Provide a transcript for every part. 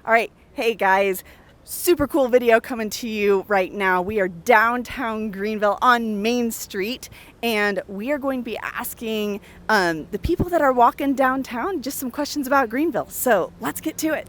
All right, hey guys, super cool video coming to you right now. We are downtown Greenville on Main Street, and we are going to be asking the people that are walking downtown just some questions about Greenville. So let's get to it.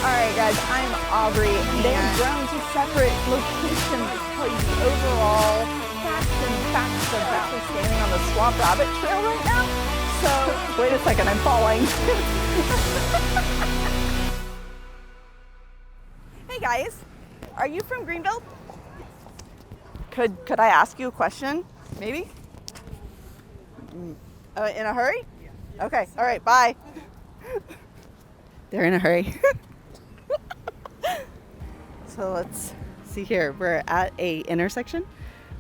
Alright guys, I'm Aubree, and they've grown to separate locations to tell you the overall facts and facts of actually standing on the Swamp Rabbit Trail right now. So, wait a second, I'm falling. Hey guys, are you from Greenville? Could I ask you a question? Maybe? In a hurry? Okay, alright, bye. They're in a hurry. So let's see here. We're at a intersection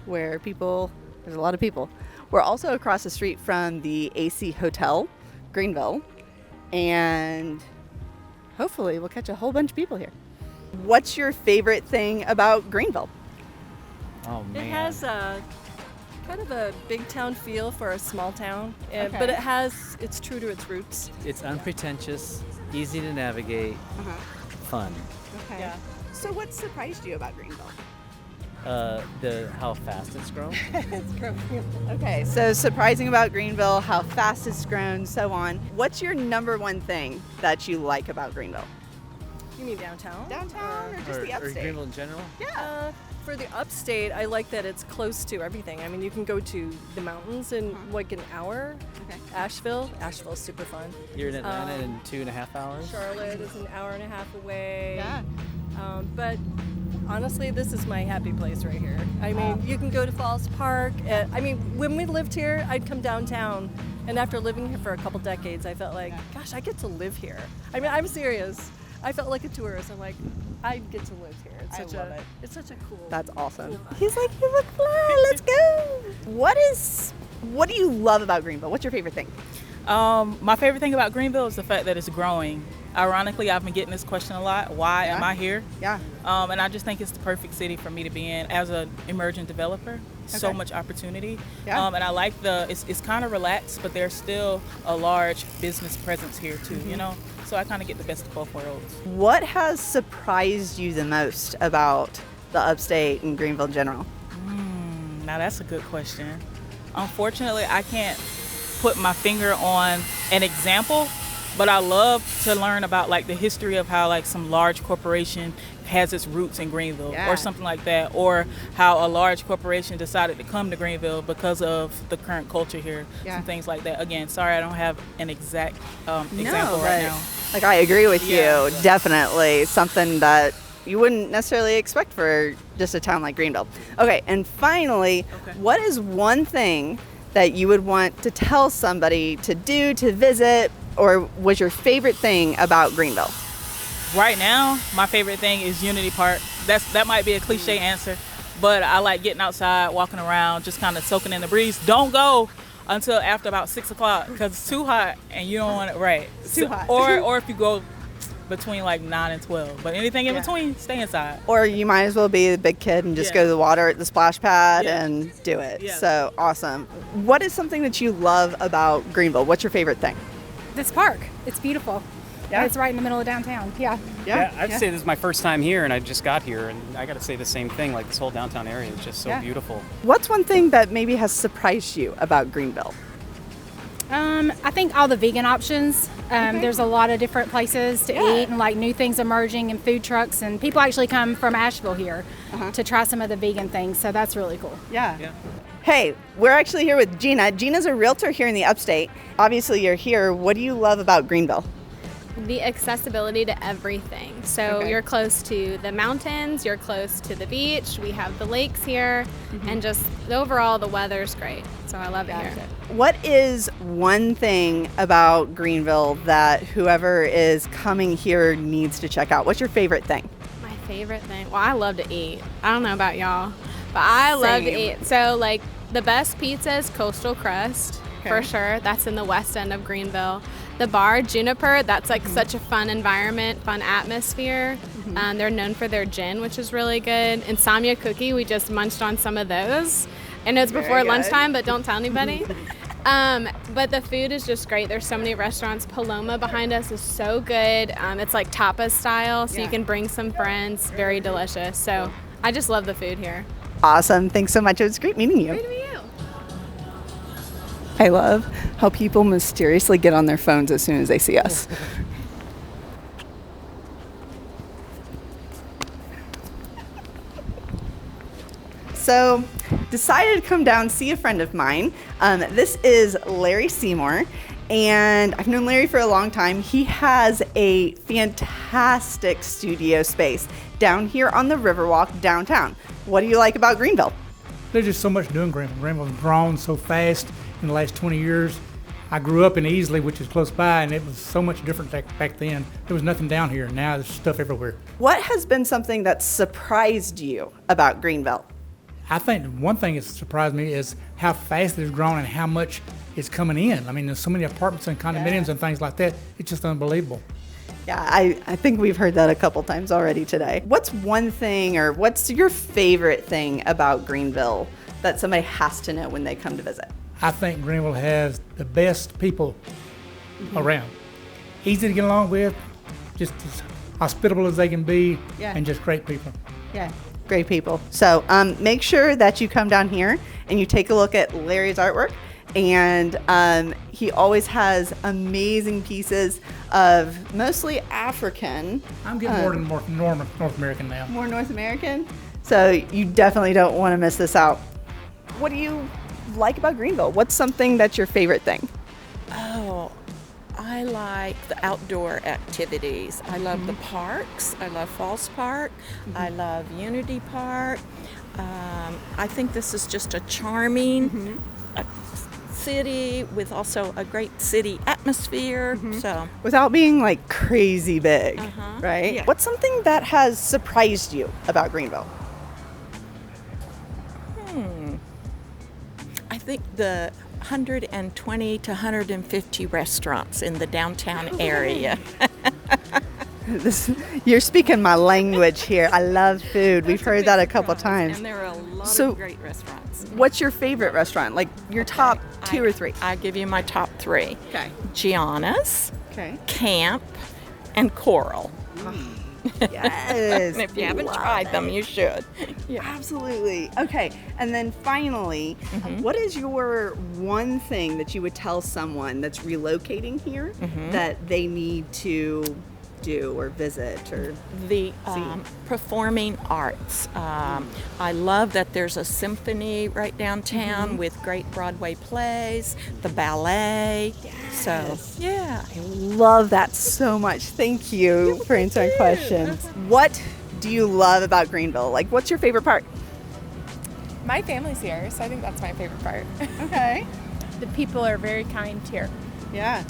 where there's a lot of people. We're also across the street from the AC Hotel, Greenville, and hopefully we'll catch a whole bunch of people here. What's your favorite thing about Greenville? Oh man. It has kind of a big town feel for a small town, Okay. but it's true to its roots. It's unpretentious, easy to navigate, fun. Okay. Yeah. So what surprised you about Greenville? How fast it's grown. It's growing. Okay, so surprising about Greenville, how fast it's grown, so on. What's your number one thing that you like about Greenville? You mean downtown? Downtown or just the or upstate? Greenville in general. Yeah. For the upstate, I like that it's close to everything. I mean, you can go to the mountains in like an hour. Okay. Asheville's super fun. You're in Atlanta in 2.5 hours. Charlotte is an hour and a half away. Yeah. But honestly, this is my happy place right here. I mean, you can go to Falls Park. I mean, when we lived here, I'd come downtown, and after living here for a couple decades, I felt like, gosh, I get to live here. I mean, I'm serious. I felt like a tourist. I'm like, I get to live here. I love it. It's such a cool. That's awesome. Cool. He's like, you look fly, let's go. What do you love about Greenville? What's your favorite thing? My favorite thing about Greenville is the fact that it's growing. Ironically, I've been getting this question a lot. Why am I here? Yeah. And I just think it's the perfect city for me to be in as an emerging developer. So Okay. much opportunity. Yeah. And I like it's kind of relaxed, but there's still a large business presence here too, you know? So I kind of get the best of both worlds. What has surprised you the most about the upstate and Greenville in general? Now that's a good question. Unfortunately, I can't put my finger on an example, but I love to learn about like the history of how like some large corporation has its roots in Greenville Yeah. or something like that, or how a large corporation decided to come to Greenville because of the current culture here, Yeah. some things like that. Again, sorry I don't have an exact example right now. Like I agree with Yeah. you. Definitely something that you wouldn't necessarily expect for just a town like Greenville. Okay, and finally, Okay. what is one thing that you would want to tell somebody to do, to visit, or was your favorite thing about Greenville? Right now, my favorite thing is Unity Park. That might be a cliche answer, but I like getting outside, walking around, just kind of soaking in the breeze. Don't go until after about 6 o'clock because it's too hot and you don't want it. Right. Too hot. Or if you go between like 9 and 12, but anything in Yeah. between, stay inside. Or you might as well be a big kid and just Yeah. go to the water at the splash pad Yeah. and do it. Yeah. So awesome. What is something that you love about Greenville? What's your favorite thing? This park, it's beautiful. Yeah. It's right in the middle of downtown. Yeah. Yeah, I'd say this is my first time here, and I just got here, and I got to say the same thing. Like this whole downtown area is just so Yeah. beautiful. What's one thing that maybe has surprised you about Greenville? I think all the vegan options. There's a lot of different places to Yeah. eat and like new things emerging and food trucks, and people actually come from Asheville here to try some of the vegan things. So that's really cool. Yeah. Yeah. Hey, we're actually here with Gina. Gina's a realtor here in the upstate. Obviously, you're here. What do you love about Greenville? The accessibility to everything. So Okay. you're close to the mountains, you're close to the beach, we have the lakes here, and just overall the weather's great. So I love it here. What is one thing about Greenville that whoever is coming here needs to check out? What's your favorite thing? My favorite thing, well, I love to eat. I don't know about y'all, but I love to Same. eat. So like the best pizza is Coastal Crust. For Okay. sure. That's in the west end of Greenville. The bar, Juniper, that's like such a fun environment, fun atmosphere. They're known for their gin, which is really good. Insomnia Cookie, we just munched on some of those. I know it's before good. lunchtime, but don't tell anybody. But the food is just great. There's so many restaurants. Paloma behind us is so good. It's like tapas style, so you can bring some friends. Very delicious. So I just love the food here. Awesome. Thanks so much. It was great meeting you. Great to meet you. I love how people mysteriously get on their phones as soon as they see us. So, decided to come down, see a friend of mine. This is Larry Seymour, and I've known Larry for a long time. He has a fantastic studio space down here on the Riverwalk downtown. What do you like about Greenville? There's just so much doing Greenville. Greenville's grown so fast in the last 20 years. I grew up in Easley, which is close by, and it was so much different back then. There was nothing down here. Now there's stuff everywhere. What has been something that surprised you about Greenville? I think one thing that surprised me is how fast it's grown and how much is coming in. I mean, there's so many apartments and condominiums and things like that. It's just unbelievable. Yeah, I think we've heard that a couple times already today. What's one thing, or what's your favorite thing about Greenville that somebody has to know when they come to visit? I think Greenville has the best people around. Easy to get along with, just as hospitable as they can be, and just great people. Yeah, great people. So make sure that you come down here and you take a look at Larry's artwork. And he always has amazing pieces of mostly African. I'm getting more North American now. More North American? So you definitely don't want to miss this out. What do you like about Greenville? What's something that's your favorite thing? Oh, I like the outdoor activities. I love the parks. I love Falls Park. I love Unity Park. I think this is just a charming city with also a great city atmosphere. So, without being like crazy big, right? Yeah. What's something that has surprised you about Greenville? I think the 120 to 150 restaurants in the downtown area. You're speaking my language here. I love food. We've heard that a couple times. And there are a lot So- of great restaurants. What's your favorite restaurant? Like your top two or three? I give you my top three. Okay. Gianna's, Okay. Camp, and Coral. Yes. And if you haven't Love tried them, it. you should. Absolutely. Okay. And then finally, what is your one thing that you would tell someone that's relocating here that they need to do or visit or The performing arts. I love that there's a symphony right downtown with great Broadway plays, the ballet. So, yeah. I love that so much. Thank you for answering questions. What do you love about Greenville? Like, what's your favorite part? My family's here, so I think that's my favorite part. Okay. The people are very kind here. Yeah.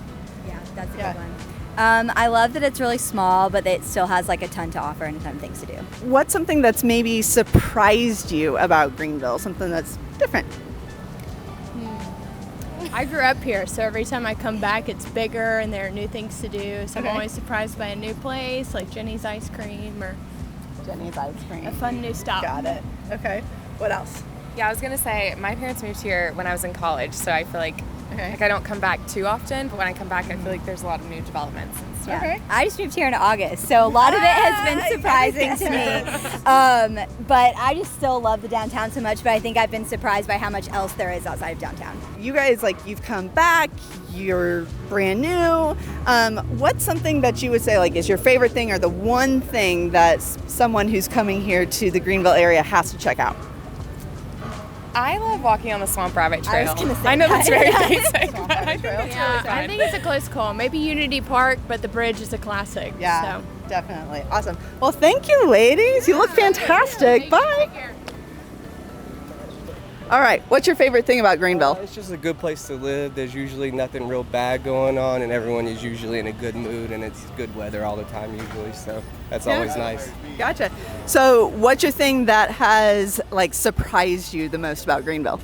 Yeah, that's a good one. I love that it's really small, but it still has like a ton to offer and a ton of things to do. What's something that's maybe surprised you about Greenville? Something that's different? I grew up here, so every time I come back, it's bigger and there are new things to do. So I'm always surprised by a new place, like Jenny's Ice Cream or Jenny's Ice Cream. a fun new stop. Got it. Okay. What else? Yeah, I was gonna say my parents moved here when I was in college, so I feel like I don't come back too often, but when I come back, I feel like there's a lot of new developments and stuff. Yeah. I just moved here in August, so a lot of it has been surprising to me. But I just still love the downtown so much, but I think I've been surprised by how much else there is outside of downtown. You guys, like, you've come back, you're brand new. What's something that you would say, like, is your favorite thing or the one thing that someone who's coming here to the Greenville area has to check out? I love walking on the Swamp Rabbit Trail. I was gonna say I know that. that's very basic, but I think that's really fun. I think it's a close call. Maybe Unity Park, but the bridge is a classic. Yeah, So. definitely. Awesome. Well, thank you, ladies. You look fantastic. Bye. All right. What's your favorite thing about Greenville? It's just a good place to live. There's usually nothing real bad going on, and everyone is usually in a good mood, and it's good weather all the time usually, so that's always nice. Gotcha. So what's your thing that has, like, surprised you the most about Greenville?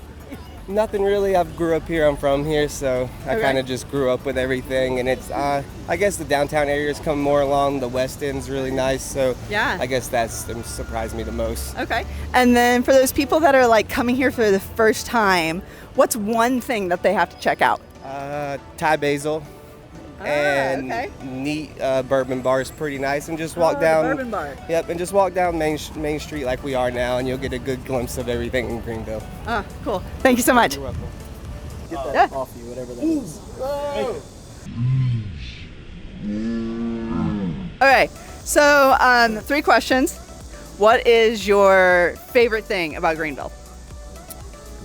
Nothing really. I grew up here. I'm from here, so I kind of just grew up with everything. And it's, I guess the downtown area's come more along. The West End's really nice, so Yeah. I guess that's surprised me the most. Okay. And then for those people that are like coming here for the first time, what's one thing that they have to check out? Thai basil and okay. neat bourbon bar is pretty nice, and just walk down. Bourbon bar. Yep, and just walk down Main Street like we are now, and you'll get a good glimpse of everything in Greenville. Cool. Thank you so much. You're welcome. Get that coffee, whatever that is. Okay. So 3 questions. What is your favorite thing about Greenville?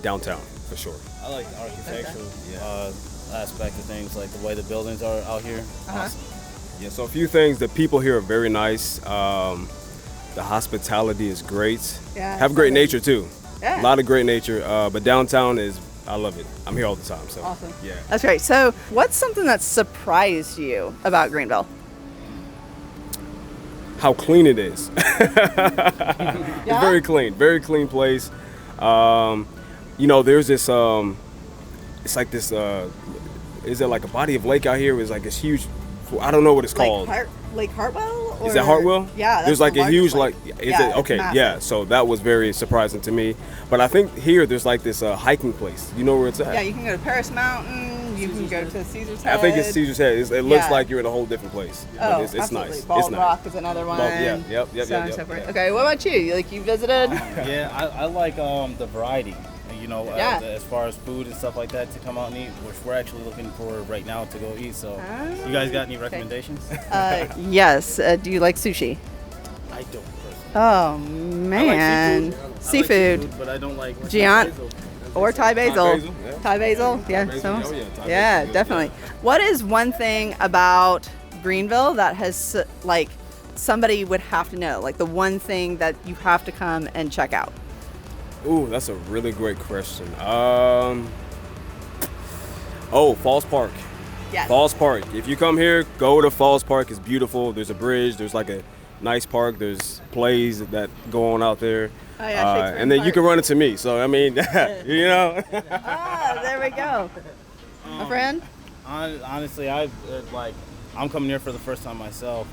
Downtown, for sure. I like the architectural aspect of things, like the way the buildings are out here. Awesome. Yeah, so a few things. The people here are very nice. The hospitality is great. Yeah, Have great nature too. Yeah. A lot of great nature. But downtown I love it. I'm here all the time. So Awesome. Yeah. That's great. So what's something that surprised you about Greenville? How clean it is. It's very clean place. There's this it's like this is it like a body of lake out here? It's like this huge, I don't know what it's called. Lake Hartwell? Is that Hartwell? Yeah. There's like a huge lake. okay, yeah. So that was very surprising to me. But I think here there's like this hiking place. You know where it's at? Yeah, you can go to Paris Mountain. You can go to Caesar's Head. I think it's Caesar's Head. It looks like you're in a whole different place. Oh, it's absolutely. nice. Bald it's nice. Rock is another one. Yep. So forth. Okay, what about you? Like, you visited? Yeah, I like the variety. Yeah. As far as food and stuff like that to come out and eat, which we're actually looking for right now to go eat. So, you guys got any recommendations? Yes. Do you like sushi? I don't personally. Oh man, I like seafood. but I don't like Gian or Thai basil. Yeah. Thai basil. Yeah. basil. So, Oh, yeah, Thai yeah, basil is definitely. What is one thing about Greenville that has like somebody would have to know? Like the one thing that you have to come and check out. Ooh, that's a really great question. Falls Park. Yes. Falls Park. If you come here, go to Falls Park. It's beautiful. There's a bridge. There's like a nice park. There's plays that go on out there. Oh, yeah, and then you can run into me. So, I mean, There we go. A friend? Honestly, I'm coming here for the first time myself,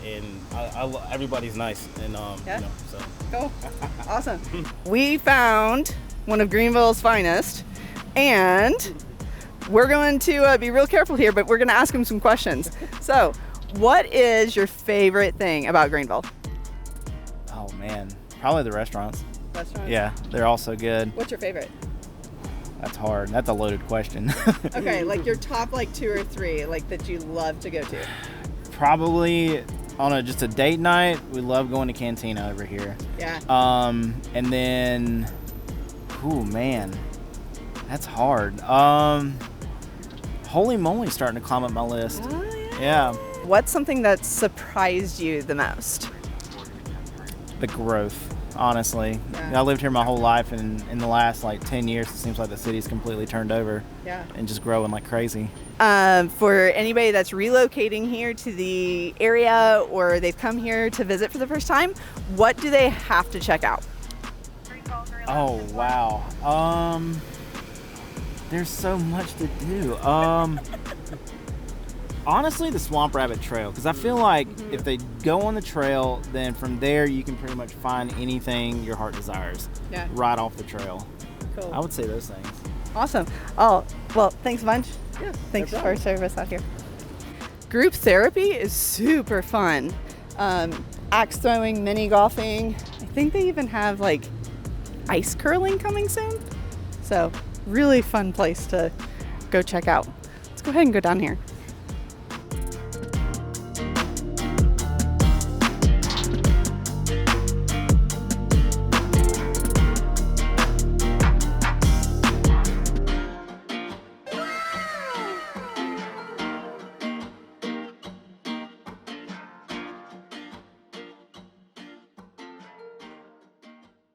and everybody's nice, and so. Cool. Awesome. We found one of Greenville's finest, and we're going to be real careful here, but we're going to ask him some questions. So, what is your favorite thing about Greenville? Oh man, probably the restaurants. Restaurants? Yeah, they're all so good. What's your favorite? That's hard. That's a loaded question. Okay, like your top 2 or 3 that you love to go to. Probably on just a date night, we love going to Cantina over here. Yeah. And then, ooh man, that's hard. Holy moly, starting to climb up my list. Oh, yeah. What's something that surprised you the most? The growth. Honestly, Yeah. I lived here my whole life, and in the last 10 years, it seems like the city's completely turned over. Yeah. And just growing like crazy. For anybody that's relocating here to the area or they've come here to visit for the first time, what do they have to check out? Oh wow. There's so much to do. Honestly, the Swamp Rabbit Trail, because I feel like if they go on the trail, then from there you can pretty much find anything your heart desires. Yeah. Right off the trail. Cool. I would say those things. Awesome. Oh, well, thanks a bunch. Yeah. Thanks for service out here. Group therapy is super fun. Axe throwing, mini golfing. I think they even have ice curling coming soon. So really fun place to go check out. Let's go ahead and go down here.